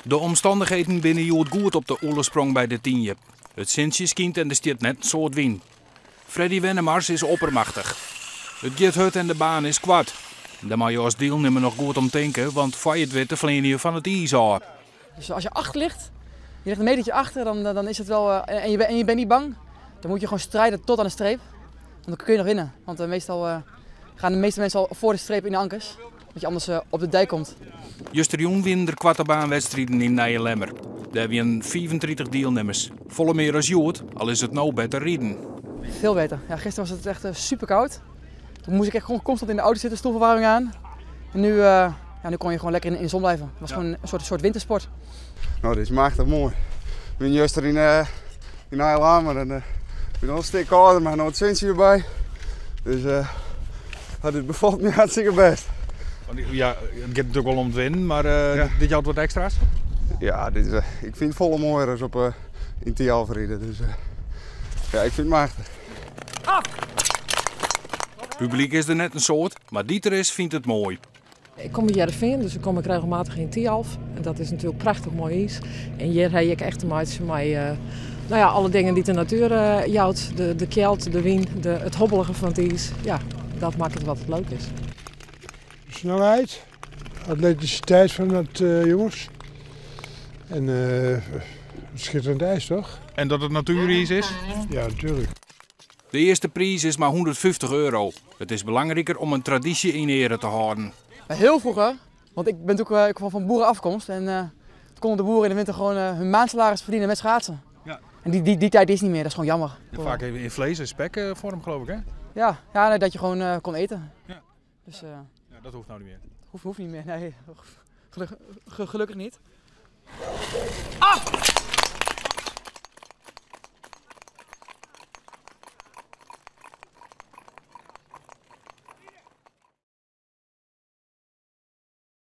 De omstandigheden binnen Jood goed op de oorlogsprong bij de tienje. Het zintje schijnt en er stiert net soort wien. Freddy Wennemars is oppermachtig. Het githut en de baan is kwad. Daar mag je als deelnemer nog goed om denken, want voor je het weet vliegen je van het ijs af. Dus als je achter ligt, je ligt een metertje achter, dan is het wel, en je bent niet bang, dan moet je gewoon strijden tot aan de streep. Want dan kun je nog winnen. Want meestal gaan de meeste mensen al voor de streep in de ankers, dat je anders op de dijk komt. Juster Jong wint de kwartebaanwedstrijden in Nijenlemmer. Daar hebben 35 deelnemers. Volle meer als Jood, al is het nou beter rijden. Veel beter. Ja, gisteren was het echt super koud. Toen moest ik echt gewoon constant in de auto zitten, stoelverwarming aan. En nu, nu kon je gewoon lekker in de zon blijven. Het was gewoon een soort wintersport. Nou, dit is machtig mooi. Ik ben juist er in Nijlemmer en ik ben al een stuk kouder, maar nog het zintje erbij. Dus dit bevalt me hartstikke best. Ja, het gaat natuurlijk wel om het winnen, maar dit jaar wat extra's? Ja, dit is, ik vind het volle mooier als op in Tialverrieden. Dus ja, ik vind het machtig. Publiek is er net een soort, maar Dieter vindt het mooi. Ik kom uit Heerenveen, dus ik kom regelmatig in Tialf. En dat is natuurlijk prachtig mooi ijs. En hier heb ik echt een maatje van mij. Alle dingen die de natuur jouwt. De kjeld, de wind, het hobbelige van het ijs. Ja, dat maakt het wat het leuk is. Snelheid, atleticiteit van het jongens. En schitterend ijs, toch? En dat het natuurijs is? Ja, natuurlijk. De eerste prijs is maar €150. Het is belangrijker om een traditie in ere te houden. Heel vroeger, want ik ben natuurlijk van boerenafkomst. En toen konden de boeren in de winter gewoon hun maandsalaris verdienen met schaatsen. Ja. En die tijd is niet meer, dat is gewoon jammer. Vaak even in vlees en spek vorm, geloof ik, hè? Ja, nee, dat je gewoon kon eten. Ja. Dus, ja, dat hoeft nou niet meer. Hoeft niet meer, nee. Gelukkig niet.